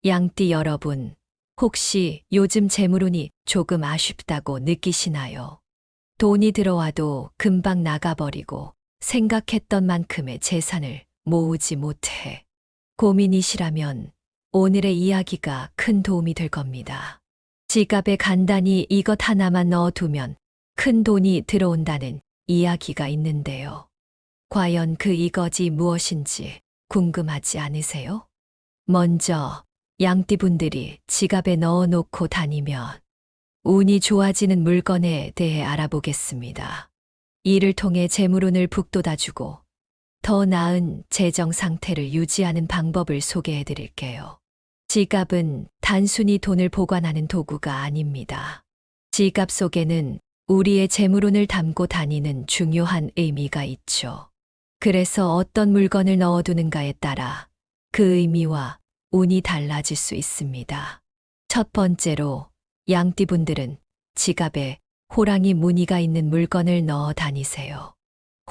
양띠 여러분, 혹시 요즘 재물운이 조금 아쉽다고 느끼시나요? 돈이 들어와도 금방 나가버리고 생각했던 만큼의 재산을 모으지 못해 고민이시라면 오늘의 이야기가 큰 도움이 될 겁니다. 지갑에 간단히 이것 하나만 넣어두면 큰 돈이 들어온다는 이야기가 있는데요. 과연 그 이것이 무엇인지 궁금하지 않으세요? 먼저 양띠분들이 지갑에 넣어놓고 다니면 운이 좋아지는 물건에 대해 알아보겠습니다. 이를 통해 재물운을 북돋아주고 더 나은 재정 상태를 유지하는 방법을 소개해 드릴게요. 지갑은 단순히 돈을 보관하는 도구가 아닙니다. 지갑 속에는 우리의 재물운을 담고 다니는 중요한 의미가 있죠. 그래서 어떤 물건을 넣어두는가에 따라 그 의미와 운이 달라질 수 있습니다. 첫 번째로 양띠분들은 지갑에 호랑이 무늬가 있는 물건을 넣어 다니세요.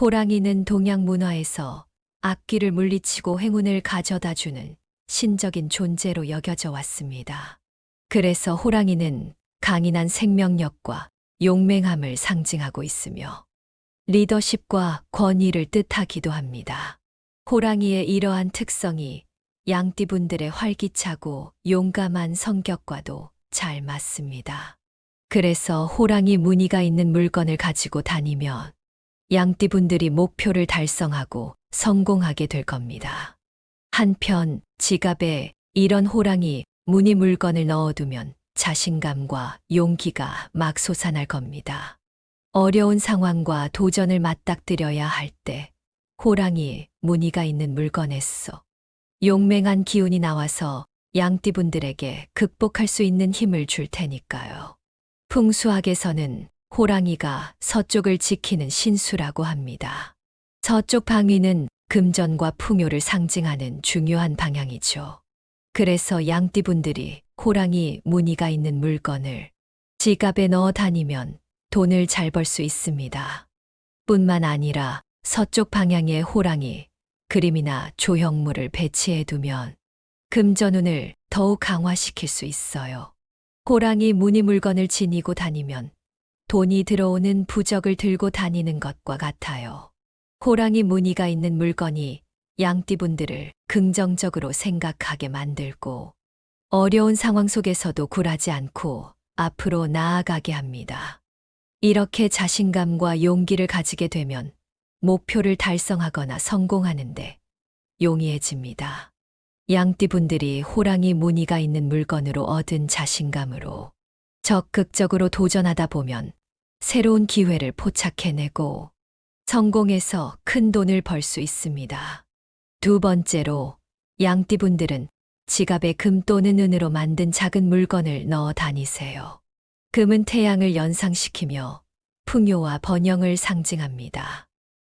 호랑이는 동양 문화에서 악귀를 물리치고 행운을 가져다 주는 신적인 존재로 여겨져 왔습니다. 그래서 호랑이는 강인한 생명력과 용맹함을 상징하고 있으며 리더십과 권위를 뜻하기도 합니다. 호랑이의 이러한 특성이 양띠분들의 활기차고 용감한 성격과도 잘 맞습니다. 그래서 호랑이 무늬가 있는 물건을 가지고 다니면 양띠분들이 목표를 달성하고 성공하게 될 겁니다. 한편 지갑에 이런 호랑이 무늬 물건을 넣어두면 자신감과 용기가 막 솟아날 겁니다. 어려운 상황과 도전을 맞닥뜨려야 할 때 호랑이 무늬가 있는 물건에서 용맹한 기운이 나와서 양띠분들에게 극복할 수 있는 힘을 줄 테니까요. 풍수학에서는 호랑이가 서쪽을 지키는 신수라고 합니다. 서쪽 방위는 금전과 풍요를 상징하는 중요한 방향이죠. 그래서 양띠분들이 호랑이 무늬가 있는 물건을 지갑에 넣어 다니면 돈을 잘 벌 수 있습니다. 뿐만 아니라 서쪽 방향의 호랑이 그림이나 조형물을 배치해 두면 금전운을 더욱 강화시킬 수 있어요. 호랑이 무늬 물건을 지니고 다니면 돈이 들어오는 부적을 들고 다니는 것과 같아요. 호랑이 무늬가 있는 물건이 양띠분들을 긍정적으로 생각하게 만들고 어려운 상황 속에서도 굴하지 않고 앞으로 나아가게 합니다. 이렇게 자신감과 용기를 가지게 되면 목표를 달성하거나 성공하는데 용이해집니다. 양띠분들이 호랑이 무늬가 있는 물건으로 얻은 자신감으로 적극적으로 도전하다 보면 새로운 기회를 포착해내고 성공해서 큰 돈을 벌 수 있습니다. 두 번째로 양띠분들은 지갑에 금 또는 은으로 만든 작은 물건을 넣어 다니세요. 금은 태양을 연상시키며 풍요와 번영을 상징합니다.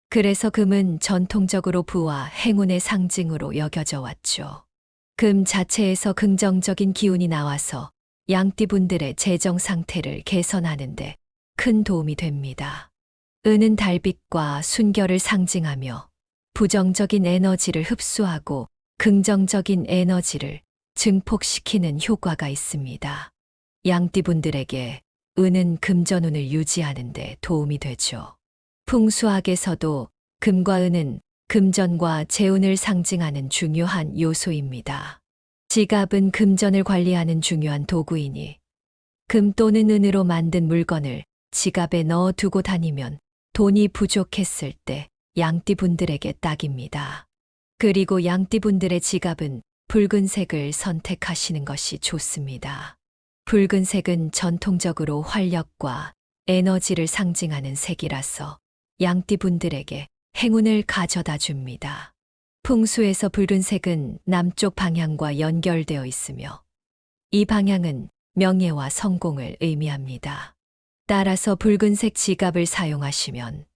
그래서 금은 전통적으로 부와 행운의 상징으로 여겨져 왔죠. 금 자체에서 긍정적인 기운이 나와서 양띠분들의 재정 상태를 개선하는데 큰 도움이 됩니다. 은은 달빛과 순결을 상징하며 부정적인 에너지를 흡수하고 긍정적인 에너지를 증폭시키는 효과가 있습니다. 양띠분들에게 은은 금전운을 유지하는 데 도움이 되죠. 풍수학에서도 금과 은은 금전과 재운을 상징하는 중요한 요소입니다. 지갑은 금전을 관리하는 중요한 도구이니 금 또는 은으로 만든 물건을 지갑에 넣어 두고 다니면 돈이 부족했을 때 양띠분들에게 딱입니다. 그리고 양띠분들의 지갑은 붉은색을 선택하시는 것이 좋습니다. 붉은색은 전통적으로 활력과 에너지를 상징하는 색이라서 양띠분들에게 행운을 가져다 줍니다. 풍수에서 붉은색은 남쪽 방향과 연결되어 있으며 이 방향은 명예와 성공을 의미합니다. 따라서 붉은색 지갑을 사용하시면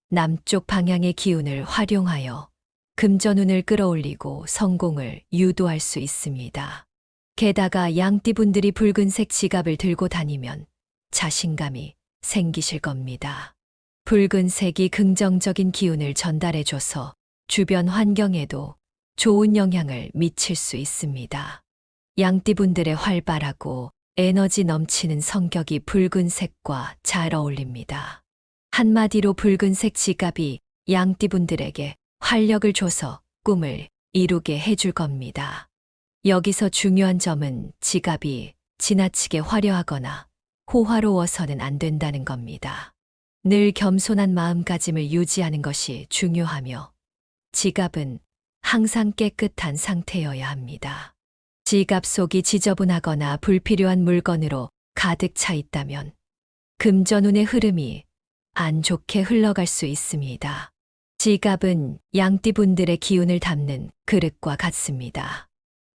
남쪽 방향의 기운을 활용하여 금전운을 끌어올리고 성공을 유도할 수 있습니다. 게다가 양띠분들이 붉은색 지갑을 들고 다니면 자신감이 생기실 겁니다. 붉은색이 긍정적인 기운을 전달해줘서 주변 환경에도 좋은 영향을 미칠 수 있습니다. 양띠분들의 활발하고 에너지 넘치는 성격이 붉은색과 잘 어울립니다. 한마디로 붉은색 지갑이 양띠분들에게 활력을 줘서 꿈을 이루게 해줄 겁니다. 여기서 중요한 점은 지갑이 지나치게 화려하거나 호화로워서는 안 된다는 겁니다. 늘 겸손한 마음가짐을 유지하는 것이 중요하며 지갑은 항상 깨끗한 상태여야 합니다. 지갑 속이 지저분하거나 불필요한 물건으로 가득 차 있다면 금전운의 흐름이 안 좋게 흘러갈 수 있습니다. 지갑은 양띠분들의 기운을 담는 그릇과 같습니다.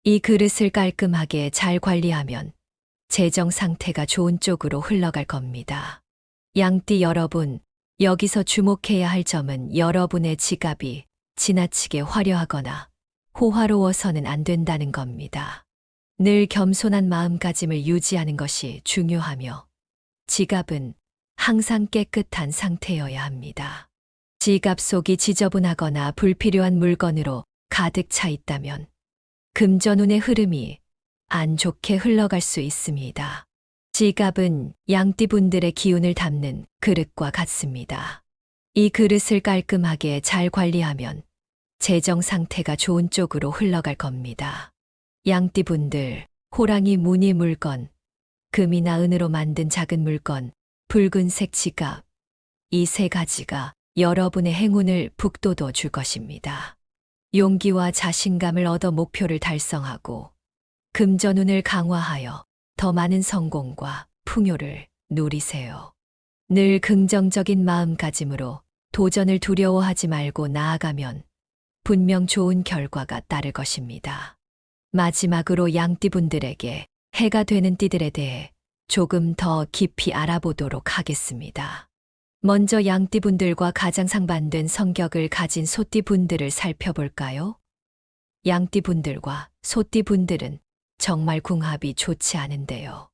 이 그릇을 깔끔하게 잘 관리하면 재정 상태가 좋은 쪽으로 흘러갈 겁니다. 양띠 여러분, 여기서 주목해야 할 점은 여러분의 지갑이 지나치게 화려하거나 호화로워서는 안 된다는 겁니다. 늘 겸손한 마음가짐을 유지하는 것이 중요하며 지갑은 항상 깨끗한 상태여야 합니다. 지갑 속이 지저분하거나 불필요한 물건으로 가득 차 있다면 금전운의 흐름이 안 좋게 흘러갈 수 있습니다. 지갑은 양띠분들의 기운을 담는 그릇과 같습니다. 이 그릇을 깔끔하게 잘 관리하면 재정 상태가 좋은 쪽으로 흘러갈 겁니다. 양띠분들, 호랑이 무늬 물건, 금이나 은으로 만든 작은 물건, 붉은색 지갑, 이 세 가지가 여러분의 행운을 북돋워 줄 것입니다. 용기와 자신감을 얻어 목표를 달성하고 금전운을 강화하여 더 많은 성공과 풍요를 누리세요. 늘 긍정적인 마음가짐으로 도전을 두려워하지 말고 나아가면 분명 좋은 결과가 따를 것입니다. 마지막으로 양띠분들에게 해가 되는 띠들에 대해 조금 더 깊이 알아보도록 하겠습니다. 먼저 양띠분들과 가장 상반된 성격을 가진 소띠분들을 살펴볼까요? 양띠분들과 소띠분들은 정말 궁합이 좋지 않은데요.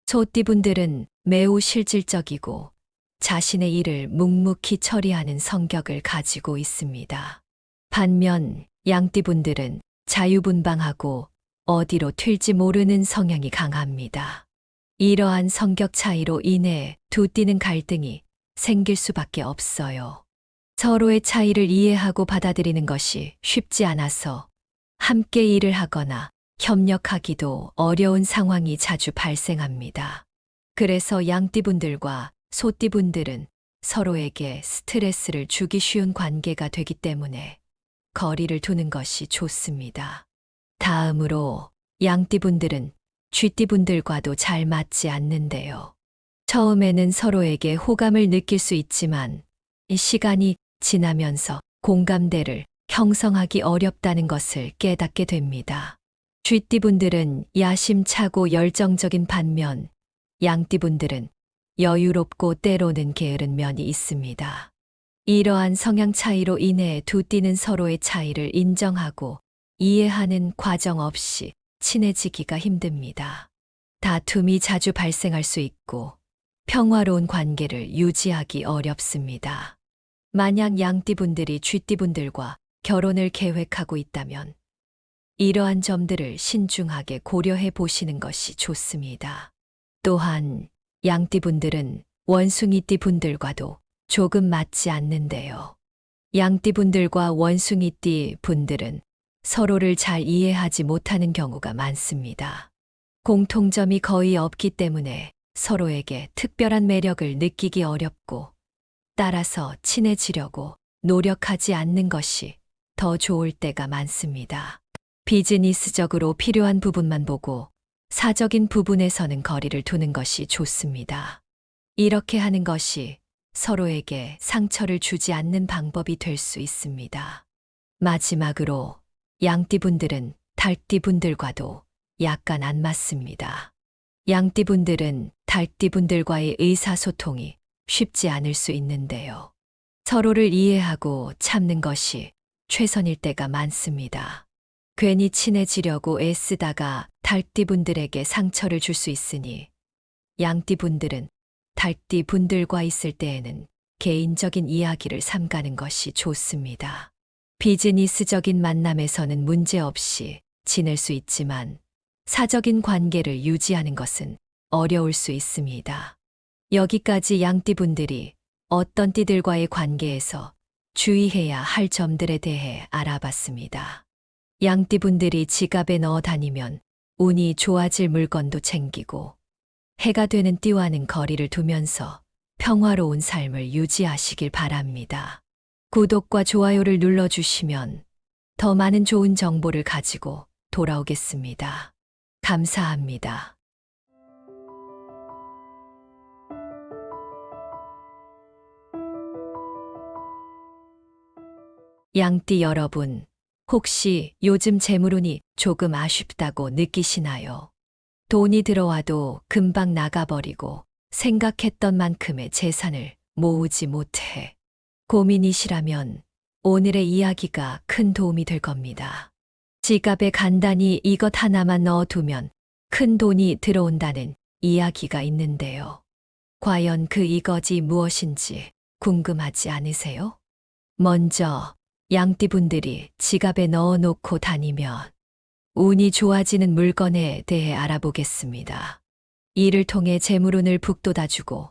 소띠분들은 매우 실질적이고 자신의 일을 묵묵히 처리하는 성격을 가지고 있습니다. 반면 양띠분들은 자유분방하고 어디로 튈지 모르는 성향이 강합니다. 이러한 성격 차이로 인해 두 띠는 갈등이 생길 수밖에 없어요. 서로의 차이를 이해하고 받아들이는 것이 쉽지 않아서 함께 일을 하거나 협력하기도 어려운 상황이 자주 발생합니다. 그래서 양띠분들과 소띠분들은 서로에게 스트레스를 주기 쉬운 관계가 되기 때문에 거리를 두는 것이 좋습니다. 다음으로 양띠분들은 쥐띠분들과도 잘 맞지 않는데요. 처음에는 서로에게 호감을 느낄 수 있지만 시간이 지나면서 공감대를 형성하기 어렵다는 것을 깨닫게 됩니다. 쥐띠분들은 야심차고 열정적인 반면 양띠분들은 여유롭고 때로는 게으른 면이 있습니다. 이러한 성향 차이로 인해 두 띠는 서로의 차이를 인정하고 이해하는 과정 없이 친해지기가 힘듭니다. 다툼이 자주 발생할 수 있고 평화로운 관계를 유지하기 어렵습니다. 만약 양띠분들이 쥐띠분들과 결혼을 계획하고 있다면 이러한 점들을 신중하게 고려해 보시는 것이 좋습니다. 또한 양띠분들은 원숭이띠분들과도 조금 맞지 않는데요. 양띠분들과 원숭이띠분들은 서로를 잘 이해하지 못하는 경우가 많습니다. 공통점이 거의 없기 때문에 서로에게 특별한 매력을 느끼기 어렵고 따라서 친해지려고 노력하지 않는 것이 더 좋을 때가 많습니다. 비즈니스적으로 필요한 부분만 보고 사적인 부분에서는 거리를 두는 것이 좋습니다. 이렇게 하는 것이 서로에게 상처를 주지 않는 방법이 될 수 있습니다. 마지막으로 양띠분들은 달띠분들과도 약간 안 맞습니다. 양띠분들은 달띠분들과의 의사소통이 쉽지 않을 수 있는데요. 서로를 이해하고 참는 것이 최선일 때가 많습니다. 괜히 친해지려고 애쓰다가 달띠분들에게 상처를 줄 수 있으니 양띠분들은 달띠분들과 있을 때에는 개인적인 이야기를 삼가는 것이 좋습니다. 비즈니스적인 만남에서는 문제없이 지낼 수 있지만 사적인 관계를 유지하는 것은 어려울 수 있습니다. 여기까지 양띠분들이 어떤 띠들과의 관계에서 주의해야 할 점들에 대해 알아봤습니다. 양띠분들이 지갑에 넣어 다니면 운이 좋아질 물건도 챙기고 해가 되는 띠와는 거리를 두면서 평화로운 삶을 유지하시길 바랍니다. 구독과 좋아요를 눌러주시면 더 많은 좋은 정보를 가지고 돌아오겠습니다. 감사합니다. 양띠 여러분, 혹시 요즘 재물운이 조금 아쉽다고 느끼시나요? 돈이 들어와도 금방 나가버리고 생각했던 만큼의 재산을 모으지 못해 고민이시라면 오늘의 이야기가 큰 도움이 될 겁니다. 지갑에 간단히 이것 하나만 넣어두면 큰 돈이 들어온다는 이야기가 있는데요. 과연 그 이것이 무엇인지 궁금하지 않으세요? 먼저 양띠분들이 지갑에 넣어놓고 다니면 운이 좋아지는 물건에 대해 알아보겠습니다. 이를 통해 재물운을 북돋아주고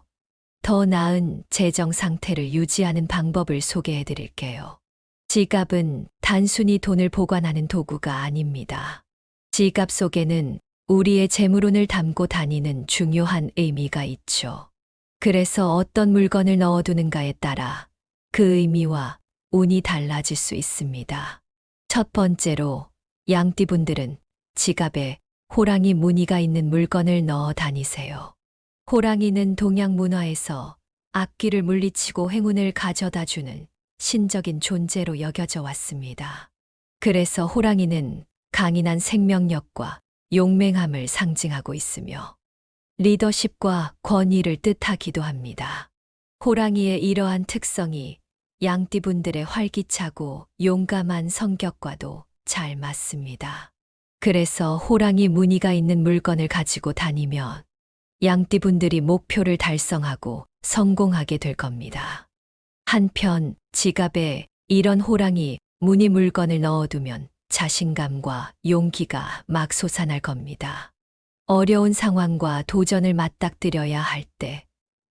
더 나은 재정 상태를 유지하는 방법을 소개해 드릴게요. 지갑은 단순히 돈을 보관하는 도구가 아닙니다. 지갑 속에는 우리의 재물운을 담고 다니는 중요한 의미가 있죠. 그래서 어떤 물건을 넣어두는가에 따라 그 의미와 운이 달라질 수 있습니다. 첫 번째로 양띠분들은 지갑에 호랑이 무늬가 있는 물건을 넣어 다니세요. 호랑이는 동양 문화에서 악귀를 물리치고 행운을 가져다 주는 신적인 존재로 여겨져 왔습니다. 그래서 호랑이는 강인한 생명력과 용맹함을 상징하고 있으며 리더십과 권위를 뜻하기도 합니다. 호랑이의 이러한 특성이 양띠분들의 활기차고 용감한 성격과도 잘 맞습니다. 그래서 호랑이 무늬가 있는 물건을 가지고 다니면 양띠분들이 목표를 달성하고 성공하게 될 겁니다. 한편 지갑에 이런 호랑이 무늬 물건을 넣어두면 자신감과 용기가 막 솟아날 겁니다. 어려운 상황과 도전을 맞닥뜨려야 할 때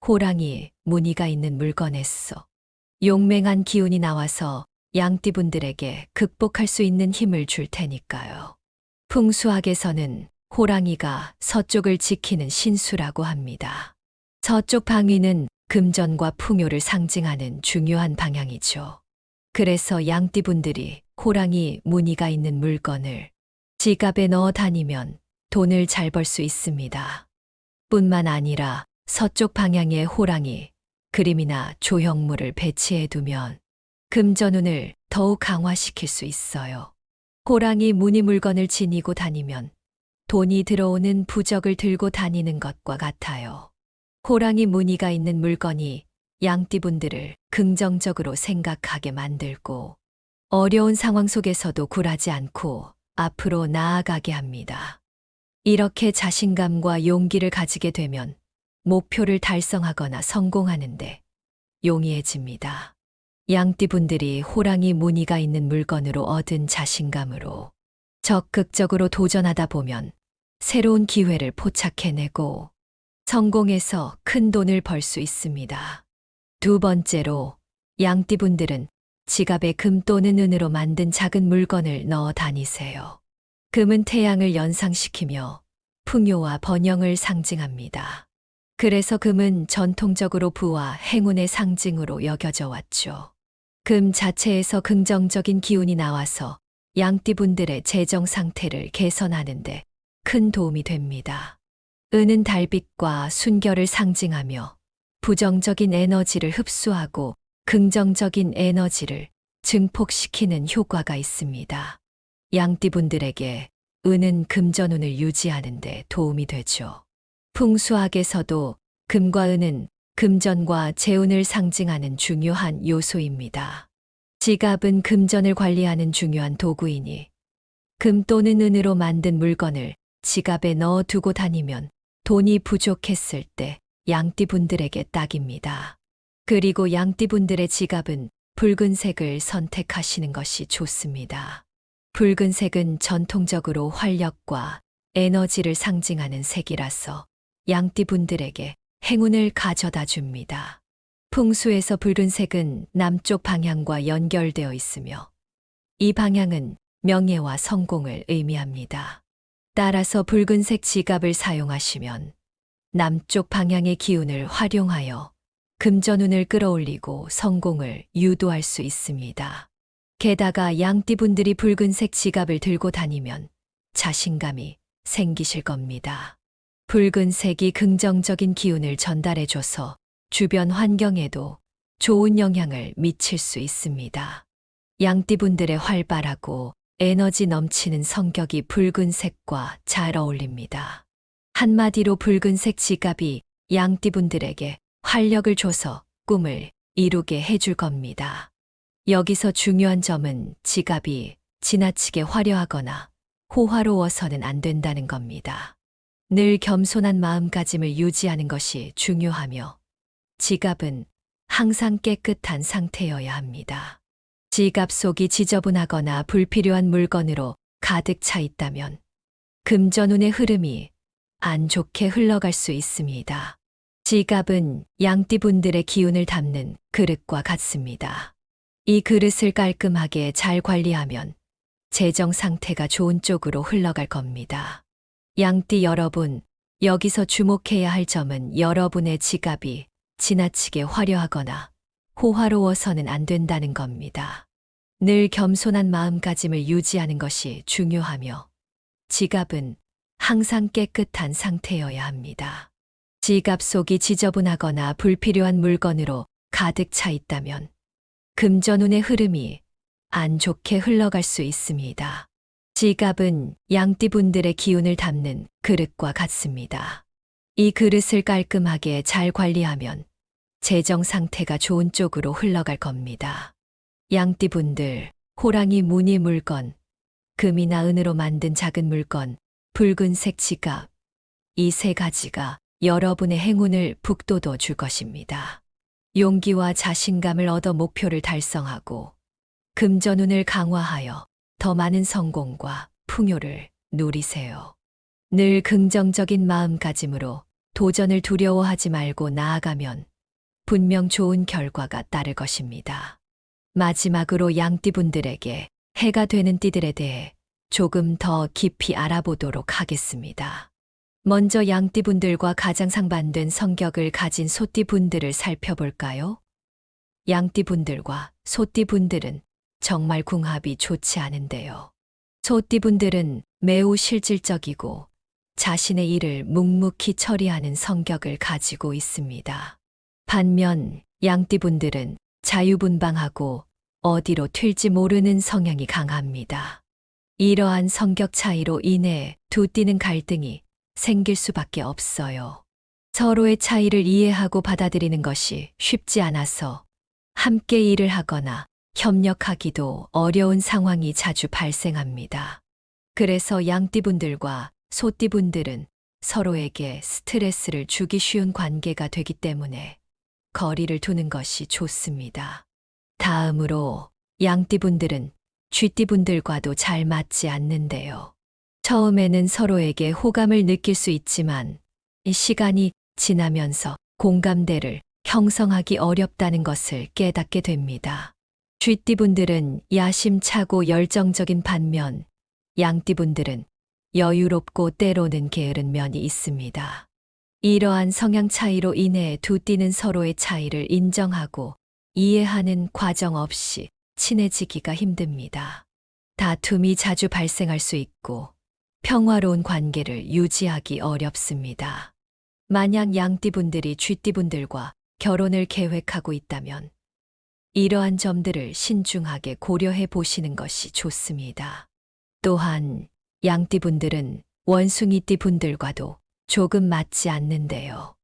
호랑이 무늬가 있는 물건에서 용맹한 기운이 나와서 양띠분들에게 극복할 수 있는 힘을 줄 테니까요. 풍수학에서는 호랑이가 서쪽을 지키는 신수라고 합니다. 서쪽 방위는 금전과 풍요를 상징하는 중요한 방향이죠. 그래서 양띠분들이 호랑이 무늬가 있는 물건을 지갑에 넣어 다니면 돈을 잘 벌 수 있습니다. 뿐만 아니라 서쪽 방향의 호랑이 그림이나 조형물을 배치해 두면 금전운을 더욱 강화시킬 수 있어요. 호랑이 무늬 물건을 지니고 다니면 돈이 들어오는 부적을 들고 다니는 것과 같아요. 호랑이 무늬가 있는 물건이 양띠분들을 긍정적으로 생각하게 만들고 어려운 상황 속에서도 굴하지 않고 앞으로 나아가게 합니다. 이렇게 자신감과 용기를 가지게 되면 목표를 달성하거나 성공하는데 용이해집니다. 양띠분들이 호랑이 무늬가 있는 물건으로 얻은 자신감으로 적극적으로 도전하다 보면 새로운 기회를 포착해내고 성공해서 큰 돈을 벌 수 있습니다. 두 번째로 양띠분들은 지갑에 금 또는 은으로 만든 작은 물건을 넣어 다니세요. 금은 태양을 연상시키며 풍요와 번영을 상징합니다. 그래서 금은 전통적으로 부와 행운의 상징으로 여겨져 왔죠. 금 자체에서 긍정적인 기운이 나와서 양띠분들의 재정 상태를 개선하는데 큰 도움이 됩니다. 은은 달빛과 순결을 상징하며 부정적인 에너지를 흡수하고 긍정적인 에너지를 증폭시키는 효과가 있습니다. 양띠분들에게 은은 금전운을 유지하는 데 도움이 되죠. 풍수학에서도 금과 은은 금전과 재운을 상징하는 중요한 요소입니다. 지갑은 금전을 관리하는 중요한 도구이니 금 또는 은으로 만든 물건을 지갑에 넣어 두고 다니면 돈이 부족했을 때 양띠분들에게 딱입니다. 그리고 양띠분들의 지갑은 붉은색을 선택하시는 것이 좋습니다. 붉은색은 전통적으로 활력과 에너지를 상징하는 색이라서 양띠분들에게 행운을 가져다 줍니다. 풍수에서 붉은색은 남쪽 방향과 연결되어 있으며 이 방향은 명예와 성공을 의미합니다. 따라서 붉은색 지갑을 사용하시면 남쪽 방향의 기운을 활용하여 금전운을 끌어올리고 성공을 유도할 수 있습니다. 게다가 양띠분들이 붉은색 지갑을 들고 다니면 자신감이 생기실 겁니다. 붉은색이 긍정적인 기운을 전달해줘서 주변 환경에도 좋은 영향을 미칠 수 있습니다. 양띠분들의 활발하고 에너지 넘치는 성격이 붉은색과 잘 어울립니다. 한마디로 붉은색 지갑이 양띠분들에게 활력을 줘서 꿈을 이루게 해줄 겁니다. 여기서 중요한 점은 지갑이 지나치게 화려하거나 호화로워서는 안 된다는 겁니다. 늘 겸손한 마음가짐을 유지하는 것이 중요하며 지갑은 항상 깨끗한 상태여야 합니다. 지갑 속이 지저분하거나 불필요한 물건으로 가득 차 있다면 금전운의 흐름이 안 좋게 흘러갈 수 있습니다. 지갑은 양띠분들의 기운을 담는 그릇과 같습니다. 이 그릇을 깔끔하게 잘 관리하면 재정 상태가 좋은 쪽으로 흘러갈 겁니다. 양띠 여러분, 여기서 주목해야 할 점은 여러분의 지갑이 지나치게 화려하거나 호화로워서는 안 된다는 겁니다. 늘 겸손한 마음가짐을 유지하는 것이 중요하며 지갑은 항상 깨끗한 상태여야 합니다. 지갑 속이 지저분하거나 불필요한 물건으로 가득 차 있다면 금전운의 흐름이 안 좋게 흘러갈 수 있습니다. 지갑은 양띠분들의 기운을 담는 그릇과 같습니다. 이 그릇을 깔끔하게 잘 관리하면 재정 상태가 좋은 쪽으로 흘러갈 겁니다. 양띠분들, 호랑이 무늬 물건, 금이나 은으로 만든 작은 물건, 붉은색 지갑, 이 세 가지가 여러분의 행운을 북돋워 줄 것입니다. 용기와 자신감을 얻어 목표를 달성하고 금전운을 강화하여 더 많은 성공과 풍요를 누리세요. 늘 긍정적인 마음가짐으로 도전을 두려워하지 말고 나아가면 분명 좋은 결과가 따를 것입니다. 마지막으로 양띠분들에게 해가 되는 띠들에 대해 조금 더 깊이 알아보도록 하겠습니다. 먼저 양띠분들과 가장 상반된 성격을 가진 소띠분들을 살펴볼까요? 양띠분들과 소띠분들은 정말 궁합이 좋지 않은데요. 소띠분들은 매우 실질적이고 자신의 일을 묵묵히 처리하는 성격을 가지고 있습니다. 반면 양띠분들은 자유분방하고 어디로 튈지 모르는 성향이 강합니다. 이러한 성격 차이로 인해 두 띠는 갈등이 생길 수밖에 없어요. 서로의 차이를 이해하고 받아들이는 것이 쉽지 않아서 함께 일을 하거나 협력하기도 어려운 상황이 자주 발생합니다. 그래서 양띠분들과 소띠분들은 서로에게 스트레스를 주기 쉬운 관계가 되기 때문에 거리를 두는 것이 좋습니다. 다음으로 양띠분들은 쥐띠분들과도 잘 맞지 않는데요. 처음에는 서로에게 호감을 느낄 수 있지만 시간이 지나면서 공감대를 형성하기 어렵다는 것을 깨닫게 됩니다. 쥐띠분들은 야심차고 열정적인 반면 양띠분들은 여유롭고 때로는 게으른 면이 있습니다. 이러한 성향 차이로 인해 두 띠는 서로의 차이를 인정하고 이해하는 과정 없이 친해지기가 힘듭니다. 다툼이 자주 발생할 수 있고 평화로운 관계를 유지하기 어렵습니다. 만약 양띠분들이 쥐띠분들과 결혼을 계획하고 있다면 이러한 점들을 신중하게 고려해 보시는 것이 좋습니다. 또한 양띠분들은 원숭이띠분들과도 조금 맞지 않는데요.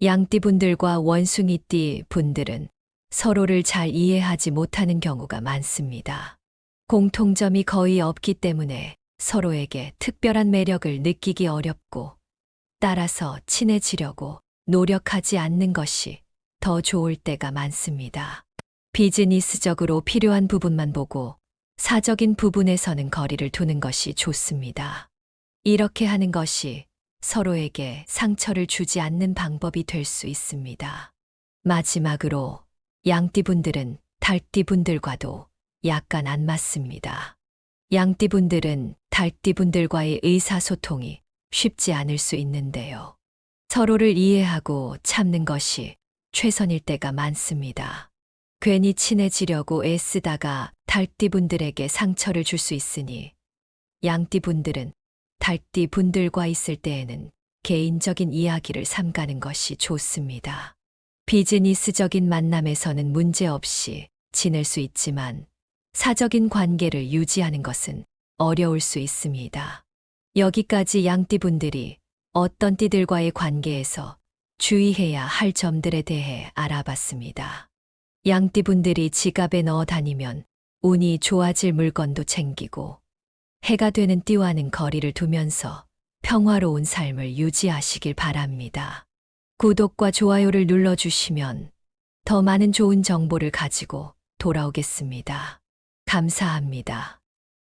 양띠분들과 원숭이띠 분들은 서로를 잘 이해하지 못하는 경우가 많습니다. 공통점이 거의 없기 때문에 서로에게 특별한 매력을 느끼기 어렵고 따라서 친해지려고 노력하지 않는 것이 더 좋을 때가 많습니다. 비즈니스적으로 필요한 부분만 보고 사적인 부분에서는 거리를 두는 것이 좋습니다. 이렇게 하는 것이 서로에게 상처를 주지 않는 방법이 될 수 있습니다. 마지막으로 양띠분들은 달띠분들과도 약간 안 맞습니다. 양띠분들은 달띠분들과의 의사소통이 쉽지 않을 수 있는데요. 서로를 이해하고 참는 것이 최선일 때가 많습니다. 괜히 친해지려고 애쓰다가 달띠분들에게 상처를 줄 수 있으니 양띠분들은 달띠분들과 있을 때에는 개인적인 이야기를 삼가는 것이 좋습니다. 비즈니스적인 만남에서는 문제없이 지낼 수 있지만 사적인 관계를 유지하는 것은 어려울 수 있습니다. 여기까지 양띠분들이 어떤 띠들과의 관계에서 주의해야 할 점들에 대해 알아봤습니다. 양띠분들이 지갑에 넣어 다니면 운이 좋아질 물건도 챙기고 해가 되는 띠와는 거리를 두면서 평화로운 삶을 유지하시길 바랍니다. 구독과 좋아요를 눌러주시면 더 많은 좋은 정보를 가지고 돌아오겠습니다. 감사합니다.